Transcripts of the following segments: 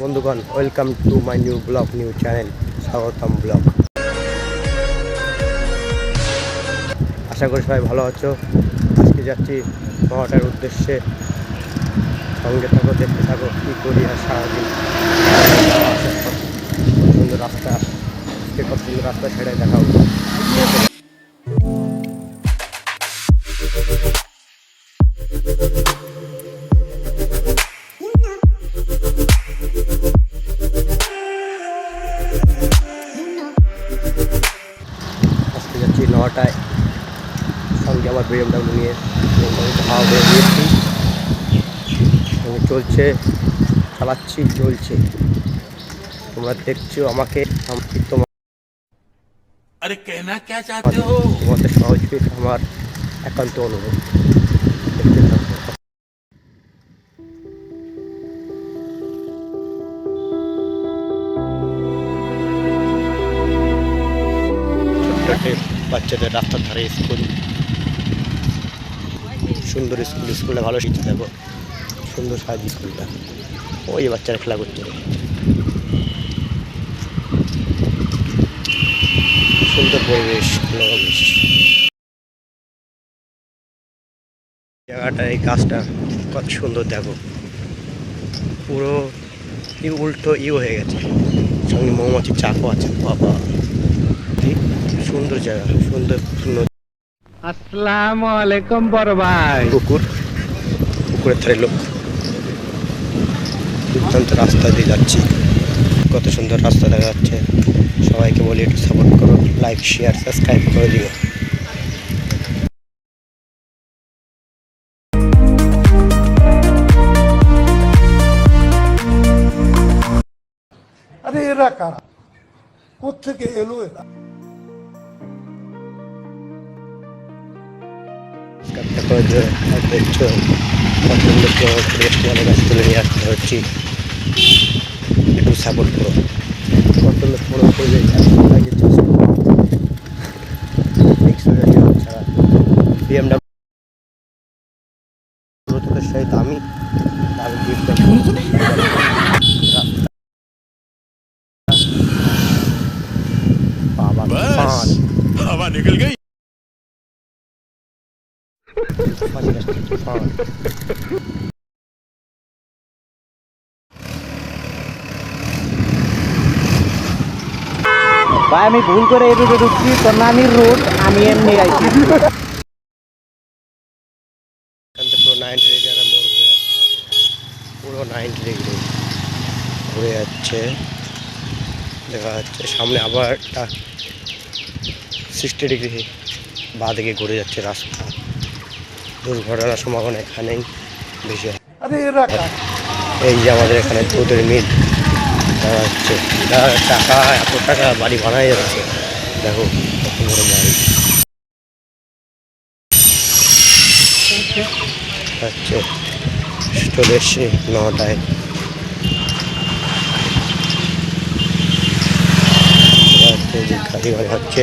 বন্ধুগণ, welcome to my new blog, new channel স্বাগতম blog. আশা করি সবাই ভালো আছো। আজকে যাচ্ছি মহাটার উদ্দেশ্যে। সঙ্গে থাকো, দেখতে থাকো কী করি আর সারাদিন। কত সুন্দর রাস্তা, আজকে কত সুন্দর রাস্তা ছেড়ে দেখাও। আজকে যাচ্ছি 9টায়, সঙ্গে আমার BMW নিয়ে হাওয়া করে দিয়েছি। চলছে, চালাচ্ছি, চলছে। তোমরা দেখছো আমাকে, তোমাদের সহযোগিতা আমার একান্ত অনুরোধ। দেখতে থাকো। ছোট্ট বাচ্চাদের রাস্তার ধারে স্কুল, সুন্দর স্কুল। স্কুলে ভালো শিক্ষা দেবো, সুন্দর সাজ স্কুলটা। ওই বাচ্চারা খেলা করছে, সুন্দর পরিবেশ, ভালো পরিবেশ। জায়গাটা, এই গাছটা কত সুন্দর দেখো, পুরো উল্টো হয়ে গেছে। সঙ্গে মৌমাছির চাকও আছে। বাবা, সুন্দর জায়গা, সুন্দর সুন্দর। আসসালামু আলাইকুম বড় ভাই। পুকুরের ধারে লোক, দুর্দান্ত রাস্তা দিয়ে যাচ্ছি। কত সুন্দর রাস্তা দেখা যাচ্ছে। সবাইকে বলি একটু সাপোর্ট করো, লাইক, শেয়ার, সাবস্ক্রাইব করে দিও। আরে এরা কারা, কোত্থেকে এলো এরা? দেখছো কত সুন্দর পরিবেশ, গাছ তুলে নিয়ে আসতে হচ্ছে। একটু সাপোর্ট করো। কত সুন্দর পুরো পরিবেশ, BMW সেই দামি हवा निकल गई। ভাই আমি ভুল করে এই রুটে ঢুকছি, তন্নানির রুট, আমি এমনি আইছি। পুরো 90 ডিগ্রি একটা মোড় ঘুরে যাচ্ছে, পুরো 90 ডিগ্রি ঘুরে যাচ্ছে। দেখা যাচ্ছে সামনে আবার একটা 60 ডিগ্রি বাঁ দিকে ঘুরে যাচ্ছে রাস্তা। দুর্ঘটনার সম্ভাবনা এখানেই বেশি হয়। আরে এরা কারা? এই যে আমাদের এখানে দুধের মিল দেখা যাচ্ছে, টাকা এত টাকা বাড়ি বানাই যাচ্ছে। দেখো কত বড় বাড়ি হচ্ছে। চলে এসছি 9টায়। গাড়ি বাড়ি হচ্ছে,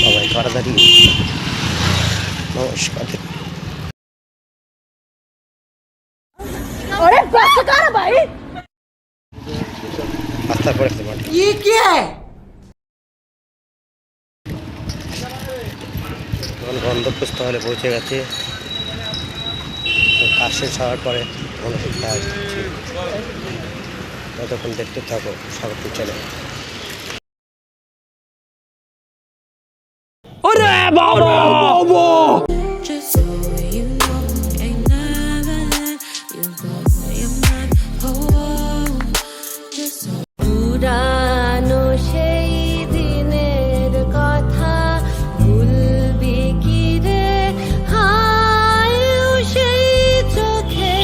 সবাই তাড়াতাড়ি। নমস্কার। রাস্তার পরে গন্তব্যস্থলে পৌঁছে গেছে। কাজ শেষ হওয়ার পরে ততক্ষণ দেখতে থাকো Sagarpur channel. Just so you know, ain't never let you go. You're mine, oh, just so. পুরানো সেই দিনের কথা ভুলবি কি রে, হায় সেই চোখে।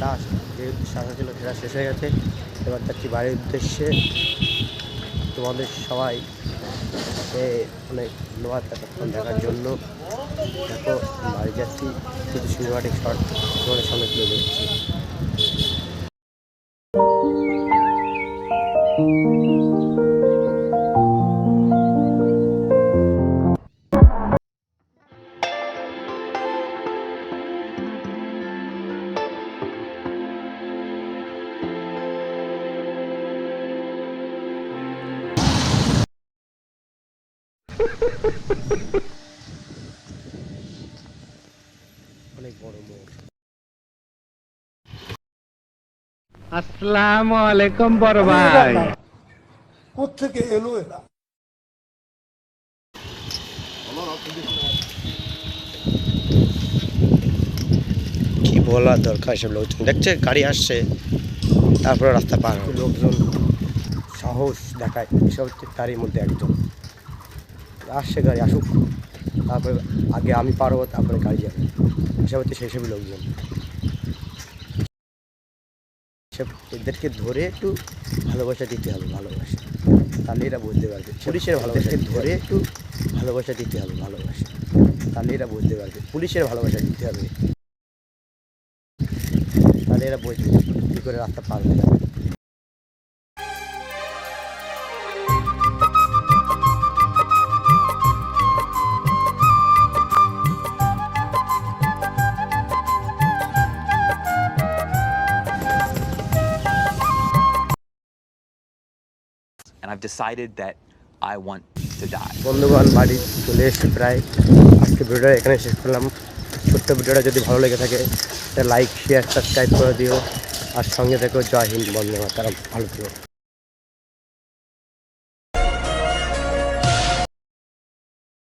চাষ যে শাখা ছিল সেটা শেষ হয়ে গেছে। এবার যাচ্ছি বাড়ির উদ্দেশ্যে। তোমাদের সবাই অনেক ধন্যবাদ এতক্ষণ দেখার জন্য। দেখো বাড়ি যাচ্ছি, কিছু সিনেমাটিক শট তোমাদের সামনে তুলে দিচ্ছি। আসসালামু আলাইকুম বড় এরা ভাই। কারা? কোত্থেকে এলো এরা? কি বলার দরকার সব লোকজন দেখছে গাড়ি আসছে তারপরে রাস্তা পার হবে। লোকজন সাহস দেখায়, এসব হচ্ছে তারই মধ্যে একজন। আসছে গাড়ি আসুক, তারপরে আগে আমি পারবো তারপরে গাড়ি যাবে, এসব হচ্ছে সেই সব লোকজন। সব এদেরকে ধরে একটু ভালোবাসা দিতে হবে, ভালোবাসা, তাহলে এরা বুঝতে পারবে। পুলিশের ভালোবাসা ধরে একটু ভালোবাসা দিতে হবে, ভালোবাসা, তাহলে এরা বুঝতে পারবে। পুলিশের ভালোবাসা দিতে হবে, তাহলে এরা বুঝবে কী করে রাস্তা পার হয়ে যাবে। And I've decided that I want to die. বন্ধুগণ বাড়ি চলে এসেছি প্রায়। আজকে ভিডিওটা এখানে শেষ করলাম। ছোট্ট ভিডিওটা যদি ভালো লেগে থাকে লাইক শেয়ার সাবস্ক্রাইব করে দিও, আর সঙ্গে থেকেও জয় হিন্দ, বন্দে মাতরম, ভালো থেকো।